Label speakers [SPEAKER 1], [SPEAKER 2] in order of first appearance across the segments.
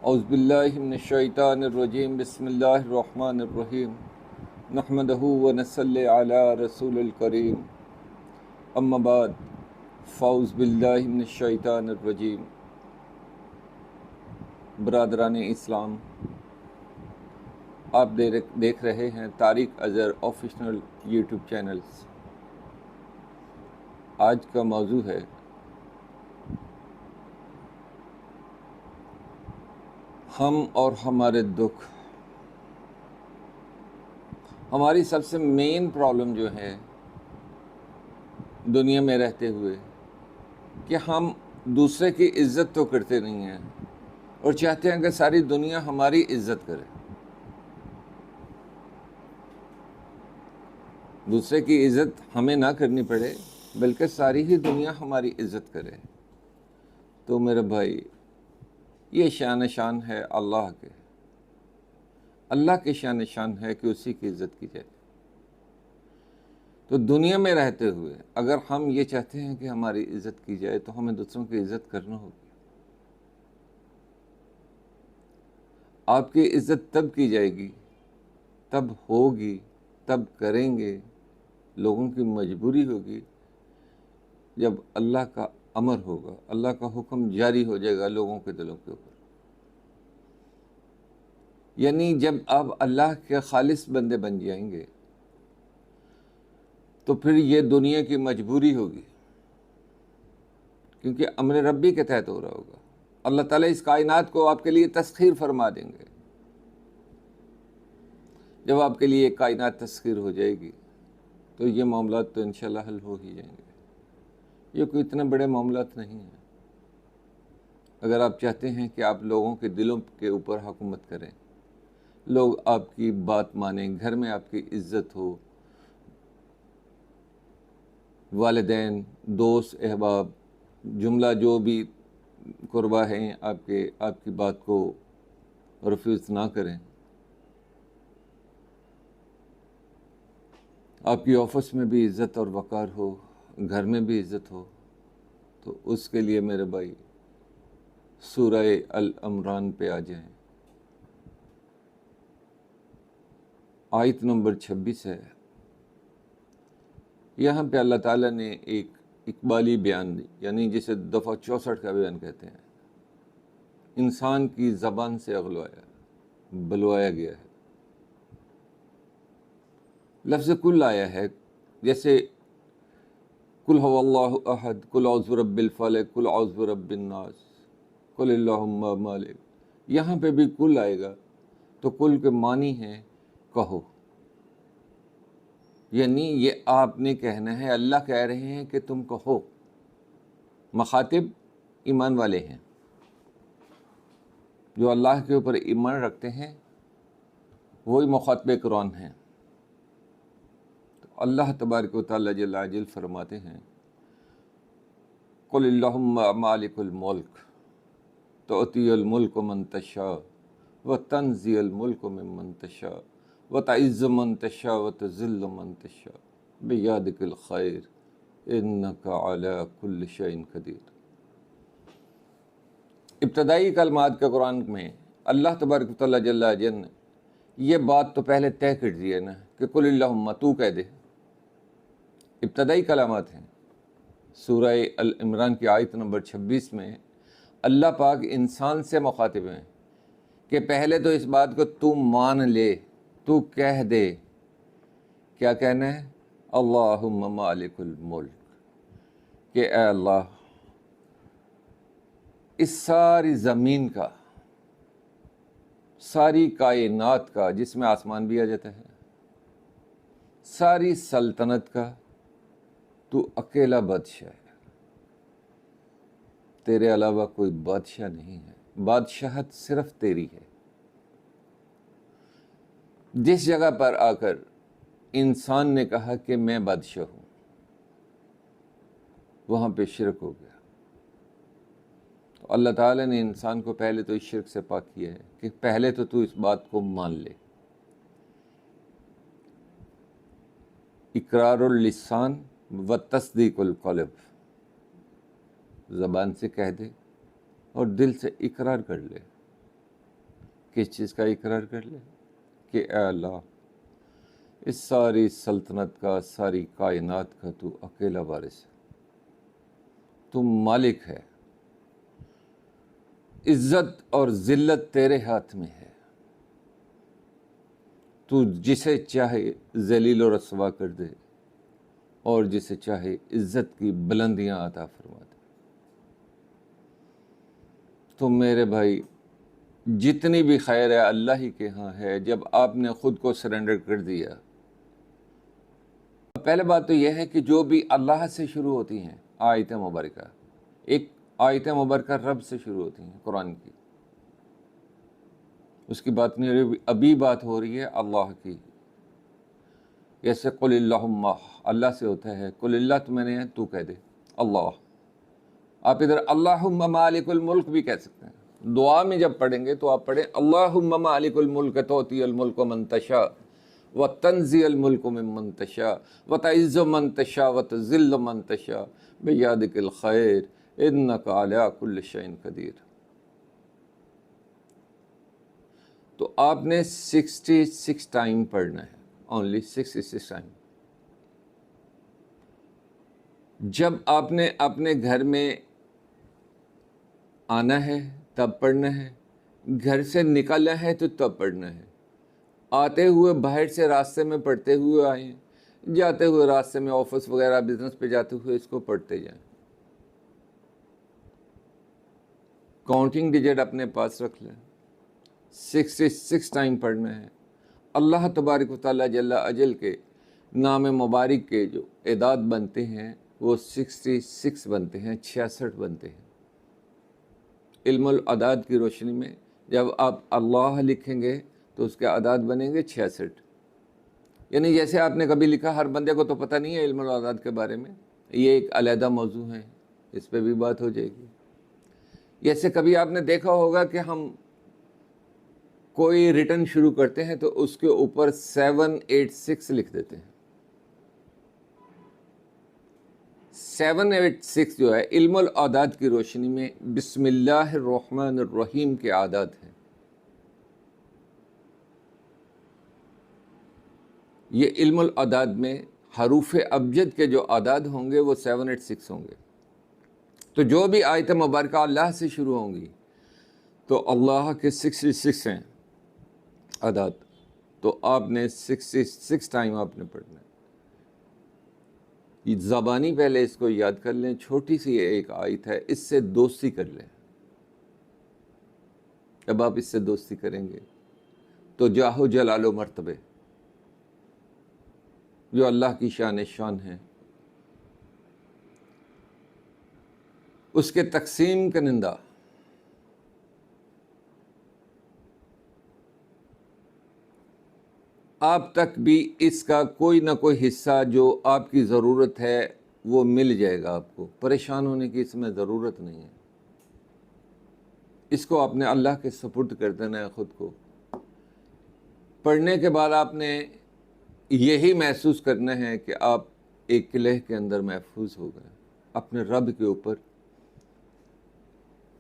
[SPEAKER 1] اعوذ باللہ من الشیطان الرجیم بسم اللہ الرحمن الرحیم نحمدہ ونصلی علی رسول الکریم اما بعد فاعوذ باللہ من الشیطان الرجیم۔ برادران اسلام، آپ دیکھ رہے ہیں Tariq Azhar official YouTube channels. آج کا موضوع ہے ہم اور ہمارے دکھ۔ ہماری سب سے مین پرابلم جو ہے دنیا میں رہتے ہوئے کہ ہم دوسرے کی عزت تو کرتے نہیں ہیں اور چاہتے ہیں کہ ساری دنیا ہماری عزت کرے۔ دوسرے کی عزت ہمیں نہ کرنی پڑے بلکہ ساری ہی دنیا ہماری عزت کرے۔ تو میرے بھائی، یہ شان ہے اللہ کے۔ اللہ کی شان ہے کہ اسی کی عزت کی جائے۔ تو دنیا میں رہتے ہوئے اگر ہم یہ چاہتے ہیں کہ ہماری عزت کی جائے تو ہمیں دوسروں کی عزت کرنا ہوگی۔ آپ کی عزت تب کی جائے گی، تب ہوگی، تب کریں گے، لوگوں کی مجبوری ہوگی جب اللہ کا امر ہوگا، اللہ کا حکم جاری ہو جائے گا لوگوں کے دلوں کے اوپر۔ یعنی جب آپ اللہ کے خالص بندے بن جائیں گے تو پھر یہ دنیا کی مجبوری ہوگی، کیونکہ امر ربی کے تحت ہو رہا ہوگا۔ اللہ تعالیٰ اس کائنات کو آپ کے لیے تسخیر فرما دیں گے۔ جب آپ کے لیے کائنات تسخیر ہو جائے گی تو یہ معاملات تو انشاءاللہ حل ہو ہی جائیں گے۔ یہ کوئی اتنے بڑے معاملات نہیں ہیں۔ اگر آپ چاہتے ہیں کہ آپ لوگوں کے دلوں کے اوپر حکومت کریں، لوگ آپ کی بات مانیں، گھر میں آپ کی عزت ہو، والدین، دوست، احباب، جملہ جو بھی قربا ہیں آپ کی بات کو ریفیوز نہ کریں، آپ کی آفس میں بھی عزت اور وقار ہو، گھر میں بھی عزت ہو، تو اس کے لیے میرے بھائی سورہ العمران پہ آ جائیں۔ آیت نمبر 26 ہے۔ یہاں پہ اللہ تعالیٰ نے ایک اقبالی بیان دی، یعنی جسے دفعہ 64 کا بیان کہتے ہیں، انسان کی زبان سے بلوایا گیا ہے۔ لفظ کل آیا ہے، جیسے قل هو اللہ احد، قل اعوذ برب الفلق، قل اعوذ برب الناس، قل اللہم مالک۔ یہاں پہ بھی کل آئے گا تو کل کے معنی ہے کہو، یعنی یہ آپ نے کہنا ہے۔ اللہ کہہ رہے ہیں کہ تم کہو۔ مخاطب ایمان والے ہیں، جو اللہ کے اوپر ایمان رکھتے ہیں، وہی مخاطب قرآن ہیں۔ تو اللہ تبارک و تعالیٰ جل جلالہ فرماتے ہیں، قل اللہم مالک الملک تؤتی الملک من تشاء وتنزع الملک ممن تشاء وتعز من تشاء وتذل من تشاء بیدک الخیر انک علی کل شیء قدیر۔ ابتدائی کلمات کے قرآن میں اللہ تبارک و تعالیٰ جل جلالہ نے یہ بات تو پہلے طے کر دی ہے نا کہ قل اللہم، تو کہہ دے۔ ابتدائی کلمات ہیں۔ سورہ العمران کی آیت نمبر 26 میں اللہ پاک انسان سے مخاطب ہیں کہ پہلے تو اس بات کو تو مان لے، تو کہہ دے۔ کیا کہنا ہے؟ اللہم مالک الملک، کہ اے اللہ، اس ساری زمین کا، ساری کائنات کا، جس میں آسمان بھی آ جاتا ہے، ساری سلطنت کا تو اکیلا بادشاہ ہے۔ تیرے علاوہ کوئی بادشاہ نہیں ہے، بادشاہت صرف تیری ہے۔ جس جگہ پر آ کر انسان نے کہا کہ میں بادشاہ ہوں، وہاں پہ شرک ہو گیا۔ تو اللہ تعالیٰ نے انسان کو پہلے تو اس شرک سے پاک کیا ہے کہ پہلے تو اس بات کو مان لے۔ اقرار اللسان و تصدیق القلب، زبان سے کہہ دے اور دل سے اقرار کر لے کس چیز کا اقرار کر لے کہ اے اللہ اس ساری سلطنت کا، ساری کائنات کا تو اکیلا وارث ہے، تو مالک ہے، عزت اور ذلت تیرے ہاتھ میں ہے، تو جسے چاہے ذلیل و رسوا کر دے اور جسے چاہے عزت کی بلندیاں عطا فرما دے۔ تو میرے بھائی جتنی بھی خیر ہے اللہ ہی کے ہاں ہے۔ جب آپ نے خود کو سرنڈر کر دیا، پہلے بات تو یہ ہے کہ جو بھی اللہ سے شروع ہوتی ہیں آیت مبارکہ، ایک آیت مبارکہ رب سے شروع ہوتی ہیں قرآن کی، اس کی بات نہیں ہو رہی، ابھی بات ہو رہی ہے اللہ کی۔ جیسے قل اللہم، اللہ سے ہوتا ہے، قل اللہ تو میں نے تو کہہ دے اللہ۔ آپ ادھر اللہم مالک الملک بھی کہہ سکتے ہیں، دعا میں جب پڑھیں گے تو آپ پڑھیں اللہم مالک الملک تؤتی الملک من تشاء وتنزع الملک ممن تشاء وتعز من تشاء وتذل من تشاء بیدک الخیر انک علی کل شیء قدیر۔ تو آپ نے 66 ٹائم پڑھنا ہے، اونلی 66 ٹائم۔ جب آپ نے اپنے گھر میں آنا ہے تب پڑھنا ہے، گھر سے نکلنا ہے تو تب پڑھنا ہے، آتے ہوئے باہر سے راستے میں پڑھتے ہوئے آئیں، جاتے ہوئے راستے میں آفس وغیرہ بزنس پہ جاتے ہوئے اس کو پڑھتے جائیں۔ کاؤنٹنگ ڈیجٹ اپنے پاس رکھ لیں، 66 ٹائم پڑھنا ہے۔ اللہ تبارک و تعالیٰ جل اجل کے نام مبارک کے جو اعداد بنتے ہیں وہ 66 بنتے ہیں، 66 بنتے ہیں۔ علم الاعداد کی روشنی میں جب آپ اللہ لکھیں گے تو اس کے اعداد بنیں گے 66۔ یعنی جیسے آپ نے کبھی لکھا، ہر بندے کو تو پتہ نہیں ہے علم الاعداد کے بارے میں، یہ ایک علیحدہ موضوع ہے، اس پہ بھی بات ہو جائے گی۔ جیسے کبھی آپ نے دیکھا ہوگا کہ ہم کوئی ریٹن شروع کرتے ہیں تو اس کے اوپر 786 لکھ دیتے ہیں۔ 786 جو ہے علم الاعداد کی روشنی میں بسم اللہ الرحمن الرحیم کے اعداد ہیں۔ یہ علم الاعداد میں حروف ابجد کے جو اعداد ہوں گے وہ 786 ہوں گے۔ تو جو بھی آیت مبارکہ اللہ سے شروع ہوں گی تو اللہ کے 66 ہیں اعداد، تو آپ نے 66 ٹائم آپ نے پڑھنا ہے۔ یہ زبانی پہلے اس کو یاد کر لیں، چھوٹی سی ایک آیت ہے، اس سے دوستی کر لیں۔ جب آپ اس سے دوستی کریں گے تو جاہ و جلال و مرتبے جو اللہ کی شان ہے، اس کے تقسیم کنندہ آپ تک بھی اس کا کوئی نہ کوئی حصہ جو آپ کی ضرورت ہے وہ مل جائے گا۔ آپ کو پریشان ہونے کی اس میں ضرورت نہیں ہے، اس کو آپ نے اللہ کے سپرد کر دینا ہے خود کو۔ پڑھنے کے بعد آپ نے یہی محسوس کرنا ہے کہ آپ ایک قلعے کے اندر محفوظ ہو گئے، اپنے رب کے اوپر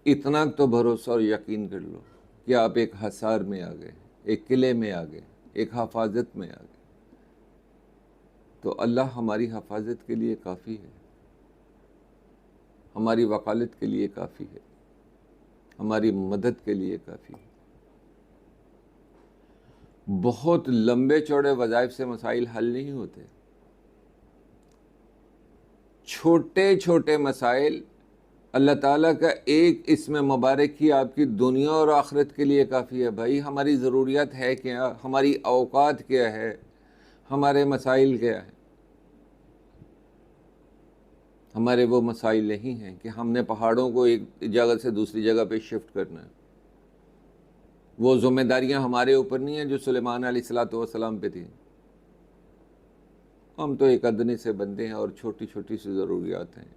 [SPEAKER 1] اتنا تو بھروسہ اور یقین کر لو کہ آپ ایک حصار میں آ گئے، ایک قلعے میں آ گئے، ایک حفاظت میں آ گئے۔ تو اللہ ہماری حفاظت کے لیے کافی ہے، ہماری وکالت کے لیے کافی ہے، ہماری مدد کے لیے کافی ہے۔ بہت لمبے چوڑے وظائف سے مسائل حل نہیں ہوتے، چھوٹے چھوٹے مسائل اللہ تعالیٰ کا ایک اسم مبارک ہی آپ کی دنیا اور آخرت کے لیے کافی ہے۔ بھائی ہماری ضروریات ہے کیا، ہماری اوقات کیا ہے، ہمارے مسائل کیا ہے؟ ہمارے وہ مسائل نہیں ہیں کہ ہم نے پہاڑوں کو ایک جگہ سے دوسری جگہ پہ شفٹ کرنا ہے۔ وہ ذمہ داریاں ہمارے اوپر نہیں ہیں جو سلیمان علیہ السلام پہ تھیں۔ ہم تو ایک ادنے سے بندے ہیں اور چھوٹی چھوٹی سی ضروریات ہیں۔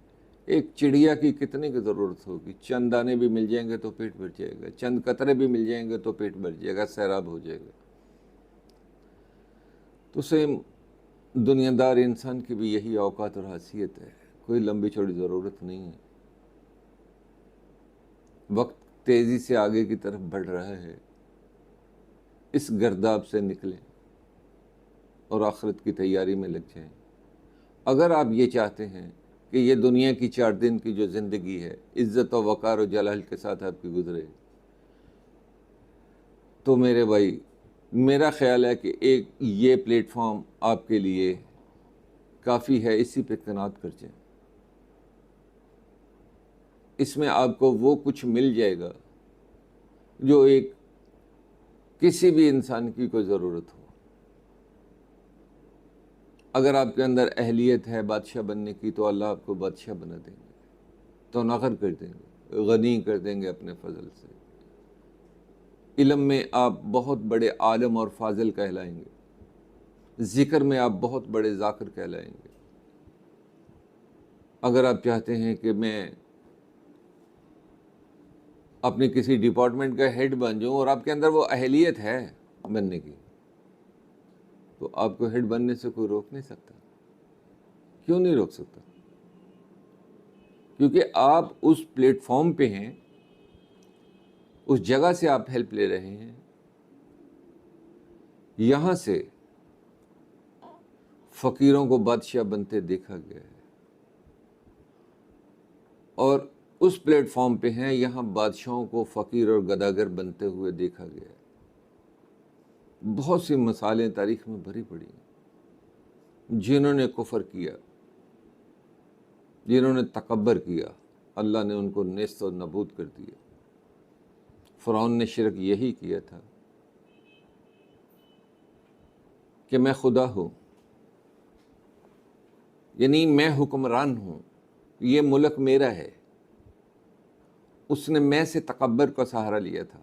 [SPEAKER 1] ایک چڑیا کی کتنے کی ضرورت ہوگی؟ چند دانے بھی مل جائیں گے تو پیٹ بھر جائے گا، چند قطرے بھی مل جائیں گے تو پیٹ بھر جائے گا، سیراب ہو جائے گا۔ تو سیم دنیا دار انسان کی بھی یہی اوقات اور حیثیت ہے، کوئی لمبی چوڑی ضرورت نہیں ہے۔ وقت تیزی سے آگے کی طرف بڑھ رہا ہے، اس گرداب سے نکلیں اور آخرت کی تیاری میں لگ جائیں۔ اگر آپ یہ چاہتے ہیں کہ یہ دنیا کی 4 دن کی جو زندگی ہے عزت و وقار و جلال کے ساتھ آپ کی گزرے، تو میرے بھائی میرا خیال ہے کہ ایک یہ پلیٹ فارم آپ کے لیے کافی ہے، اسی پہ قناعت کر جائیں۔ اس میں آپ کو وہ کچھ مل جائے گا جو ایک کسی بھی انسان کی کوئی ضرورت ہو۔ اگر آپ کے اندر اہلیت ہے بادشاہ بننے کی تو اللہ آپ کو بادشاہ بنا دیں گے، تو نخر کر دیں گے، غنی کر دیں گے اپنے فضل سے۔ علم میں آپ بہت بڑے عالم اور فاضل کہلائیں گے، ذکر میں آپ بہت بڑے ذاکر کہلائیں گے۔ اگر آپ چاہتے ہیں کہ میں اپنے کسی ڈپارٹمنٹ کا ہیڈ بن جاؤں اور آپ کے اندر وہ اہلیت ہے بننے کی، تو آپ کو ہیڈ بننے سے کوئی روک نہیں سکتا۔ کیوں نہیں روک سکتا؟ کیونکہ آپ اس پلیٹ فارم پہ ہیں، اس جگہ سے آپ ہیلپ لے رہے ہیں، یہاں سے فقیروں کو بادشاہ بنتے دیکھا گیا ہے، اور اس پلیٹ فارم پہ ہیں یہاں بادشاہوں کو فقیر اور گداگر بنتے ہوئے دیکھا گیا ہے۔ بہت سی مثالیں تاریخ میں بھری پڑی ہیں، جنہوں نے کفر کیا، جنہوں نے تکبر کیا، اللہ نے ان کو نیست و نابود کر دیا۔ فرعون نے شرک یہی کیا تھا کہ میں خدا ہوں، یعنی میں حکمران ہوں، یہ ملک میرا ہے۔ اس نے میں سے تکبر کا سہارا لیا تھا۔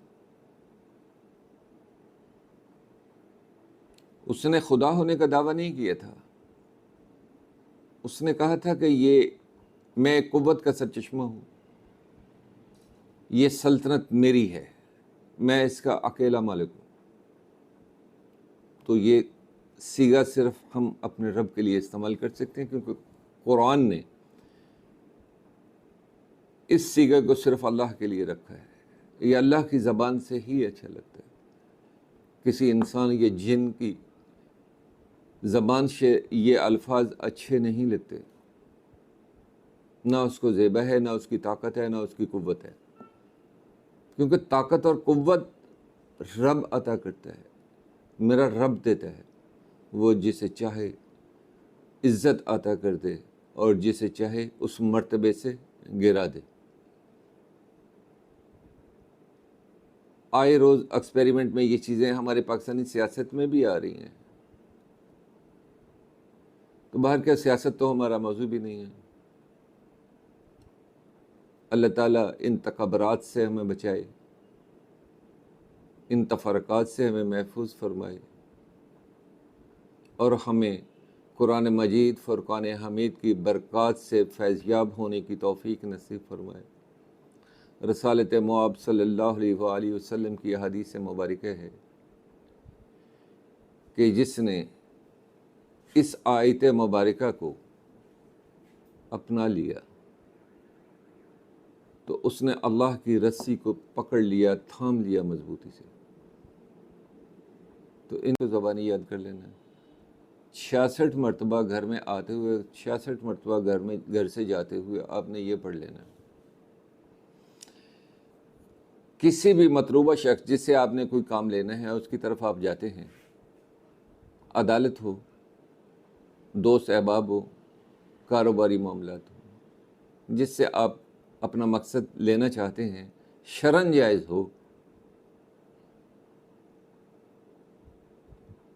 [SPEAKER 1] اس نے خدا ہونے کا دعویٰ نہیں کیا تھا، اس نے کہا تھا کہ میں قوت کا سرچشمہ ہوں، یہ سلطنت میری ہے، میں اس کا اکیلا مالک ہوں۔ تو یہ صیغہ صرف ہم اپنے رب کے لیے استعمال کر سکتے ہیں، کیونکہ قرآن نے اس صیغے کو صرف اللہ کے لیے رکھا ہے۔ یہ اللہ کی زبان سے ہی اچھا لگتا ہے، کسی انسان یا جن کی زبان سے یہ الفاظ اچھے نہیں لگتے۔ نہ اس کو زیبا ہے، نہ اس کی طاقت ہے، نہ اس کی قوت ہے، کیونکہ طاقت اور قوت رب عطا کرتا ہے، میرا رب دیتا ہے۔ وہ جسے چاہے عزت عطا کر دے اور جسے چاہے اس مرتبے سے گرا دے۔ آئے روز ایکسپیریمنٹ میں یہ چیزیں ہمارے پاکستانی سیاست میں بھی آ رہی ہیں، تو باہر کا سیاست تو ہمارا موضوع بھی نہیں ہے۔ اللہ تعالیٰ ان تکبرات سے ہمیں بچائے، ان تفرقات سے ہمیں محفوظ فرمائے، اور ہمیں قرآن مجید فرقان حمید کی برکات سے فیضیاب ہونے کی توفیق نصیب فرمائے۔ رسالت مواب صلی اللہ علیہ وآلہ وسلم کی حدیث مبارکہ ہے کہ جس نے اس آیت مبارکہ کو اپنا لیا تو اس نے اللہ کی رسی کو پکڑ لیا، تھام لیا مضبوطی سے۔ تو ان کو زبانی یاد کر لینا ہے۔ 66 مرتبہ گھر میں آتے ہوئے، 66 مرتبہ گھر سے جاتے ہوئے آپ نے یہ پڑھ لینا ہے۔ کسی بھی مطلوبہ شخص جس سے آپ نے کوئی کام لینا ہے اس کی طرف آپ جاتے ہیں، عدالت ہو، دوست احباب ہو، کاروباری معاملات ہو، جس سے آپ اپنا مقصد لینا چاہتے ہیں، شرعاً جائز ہو،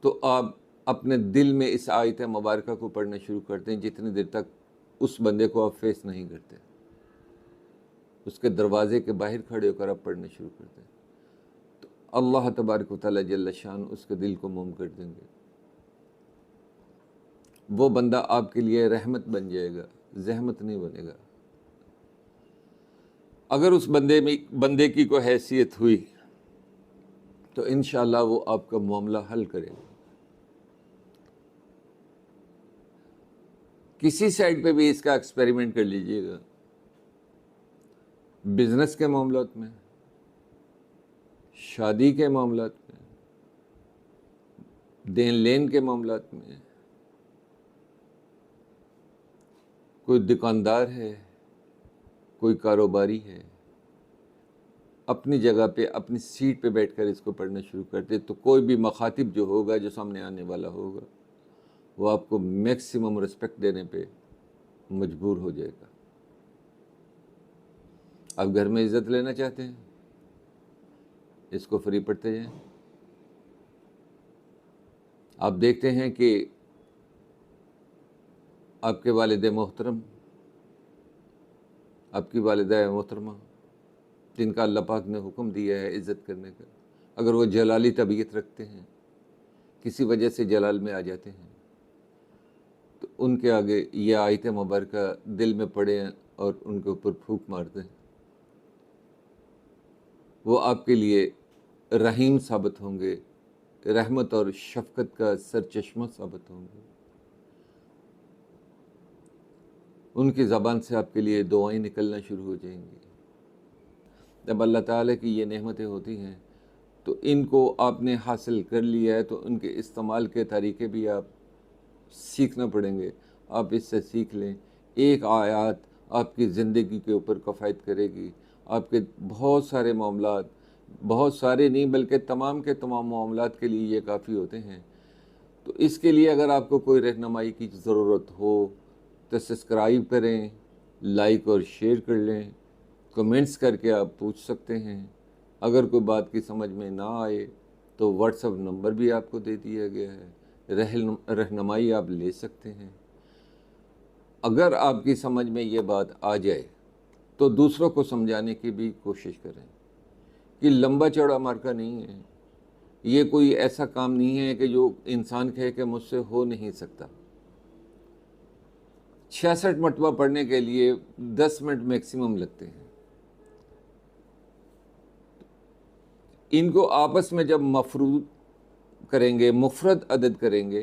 [SPEAKER 1] تو آپ اپنے دل میں اس آیت مبارکہ کو پڑھنا شروع کرتے ہیں جتنی دیر تک اس بندے کو آپ فیس نہیں کرتے۔ اس کے دروازے کے باہر کھڑے ہو کر آپ پڑھنا شروع کرتے ہیں، تو اللہ تبارک و تعالیٰ جل شان اس کے دل کو موم کر دیں گے۔ وہ بندہ آپ کے لیے رحمت بن جائے گا، زحمت نہیں بنے گا۔ اگر اس بندے کی کوئی حیثیت ہوئی تو انشاءاللہ وہ آپ کا معاملہ حل کرے گا۔ کسی سائڈ پہ بھی اس کا ایکسپیریمنٹ کر لیجئے گا، بزنس کے معاملات میں، شادی کے معاملات میں، دین لین کے معاملات میں، کوئی دکاندار ہے، کوئی کاروباری ہے، اپنی جگہ پہ اپنی سیٹ پہ بیٹھ کر اس کو پڑھنا شروع کر دے تو کوئی بھی مخاطب جو ہوگا، جو سامنے آنے والا ہوگا، وہ آپ کو میکسیمم رسپیکٹ دینے پہ مجبور ہو جائے گا۔ آپ گھر میں عزت لینا چاہتے ہیں، اس کو فری پڑھتے جائیں۔ آپ دیکھتے ہیں کہ آپ کے والد محترم، آپ کی والدہ محترمہ، جن کا اللہ پاک نے حکم دیا ہے عزت کرنے کا، اگر وہ جلالی طبیعت رکھتے ہیں، کسی وجہ سے جلال میں آ جاتے ہیں، تو ان کے آگے یہ آیت مبارکہ دل میں پڑھیں اور ان کے اوپر پھونک مار دیں، وہ آپ کے لیے رحیم ثابت ہوں گے، رحمت اور شفقت کا سرچشمہ ثابت ہوں گے۔ ان کی زبان سے آپ کے لیے دعائیں نکلنا شروع ہو جائیں گی۔ جب اللہ تعالیٰ کی یہ نعمتیں ہوتی ہیں تو ان کو آپ نے حاصل کر لیا ہے تو ان کے استعمال کے طریقے بھی آپ سیکھنا پڑیں گے۔ آپ اس سے سیکھ لیں، ایک آیات آپ کی زندگی کے اوپر کفایت کرے گی۔ آپ کے بہت سارے معاملات، بہت سارے نہیں بلکہ تمام کے تمام معاملات کے لیے یہ کافی ہوتے ہیں۔ تو اس کے لیے اگر آپ کو کوئی رہنمائی کی ضرورت ہو تو سبسکرائب کریں، لائک اور شیئر کر لیں، کمنٹس کر کے آپ پوچھ سکتے ہیں۔ اگر کوئی بات کی سمجھ میں نہ آئے تو واٹس ایپ نمبر بھی آپ کو دے دیا گیا ہے، رہنمائی آپ لے سکتے ہیں۔ اگر آپ کی سمجھ میں یہ بات آ جائے تو دوسروں کو سمجھانے کی بھی کوشش کریں کہ لمبا چوڑا مارکا نہیں ہے، یہ کوئی ایسا کام نہیں ہے کہ جو انسان کہے کہ مجھ سے ہو نہیں سکتا۔ 66 مرتبہ پڑھنے کے لیے 10 منٹ میکسیمم لگتے ہیں۔ ان کو آپس میں جب مفروض کریں گے، مفرد عدد کریں گے،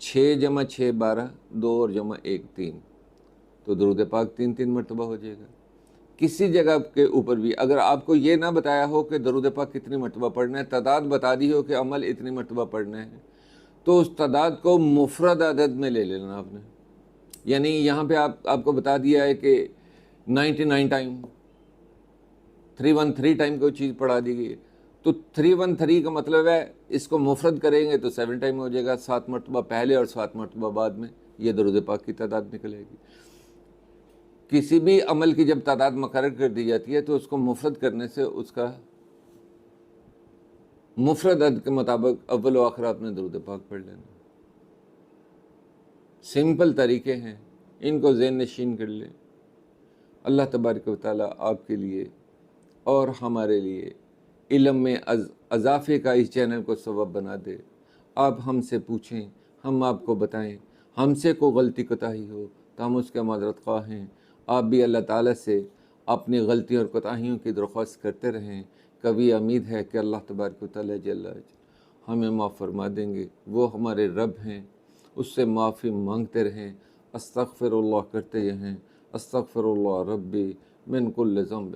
[SPEAKER 1] 6 جمع 6 12، 2 اور جمع 1 3، تو درود پاک 3 مرتبہ ہو جائے گا۔ کسی جگہ کے اوپر بھی اگر آپ کو یہ نہ بتایا ہو کہ درود پاک کتنی مرتبہ پڑھنا ہے، تعداد بتا دی ہو کہ عمل اتنی مرتبہ پڑھنا ہے، تو اس تعداد کو مفرد عدد میں لے لینا آپ نے۔ یعنی یہاں پہ آپ کو بتا دیا ہے کہ 99 ٹائم، 313 ٹائم کوئی چیز پڑھا دی گئی، تو 313 کا مطلب ہے اس کو مفرد کریں گے تو 7 ٹائم ہو جائے گا، 7 مرتبہ پہلے اور 7 مرتبہ بعد میں، یہ درود پاک کی تعداد نکلے گی۔ کسی بھی عمل کی جب تعداد مقرر کر دی جاتی ہے تو اس کو مفرد کرنے سے اس کا مفرد عدد کے مطابق اول و آخر آپ نے درود پاک پڑھ لینا۔ سمپل طریقے ہیں، ان کو ذہن نشین کر لیں۔ اللہ تبارک و تعالیٰ آپ کے لیے اور ہمارے لیے علم میں اضافے کا اس چینل کو سبب بنا دے۔ آپ ہم سے پوچھیں، ہم آپ کو بتائیں، ہم سے کوئی غلطی کوتاہی ہو تو ہم اس کے معذرت خواہ ہیں۔ آپ بھی اللہ تعالیٰ سے اپنی غلطیوں اور کوتاہیوں کی درخواست کرتے رہیں۔ کبھی امید ہے کہ اللہ تبارک و تعالیٰ جل ہمیں معاف فرما دیں گے۔ وہ ہمارے رب ہیں، اس سے معافی مانگتے رہیں، استغفر اللہ کرتے رہیں، استغفر اللہ ربی من کل ذنب۔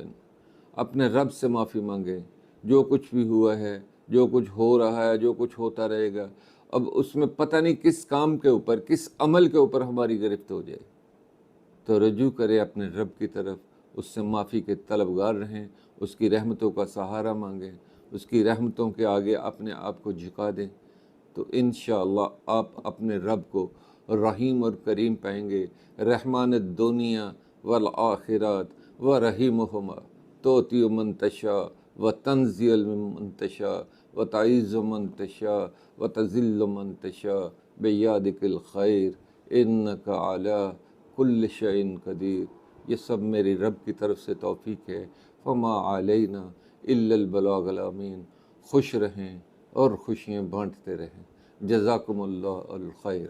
[SPEAKER 1] اپنے رب سے معافی مانگیں، جو کچھ بھی ہوا ہے، جو کچھ ہو رہا ہے، جو کچھ ہوتا رہے گا، اب اس میں پتہ نہیں کس کام کے اوپر، کس عمل کے اوپر ہماری گرفت ہو جائے، تو رجوع کرے اپنے رب کی طرف، اس سے معافی کے طلبگار رہیں، اس کی رحمتوں کا سہارا مانگیں، اس کی رحمتوں کے آگے اپنے آپ کو جھکا دیں، تو انشاءاللہ آپ اپنے رب کو رحیم اور کریم پائیں گے۔ رحمان الدنیا والآخرات ورحیمہما، توتی من تشاء وتنزل من تشاء وتعز من تشاء وتذل من تشاء بیادک الخیر انک علی کل شیء قدیر۔ یہ سب میری رب کی طرف سے توفیق ہے، فما علینا الا البلاغ الامین۔ خوش رہیں اور خوشیاں بانٹتے رہیں۔ جزاکم اللہ الخیر۔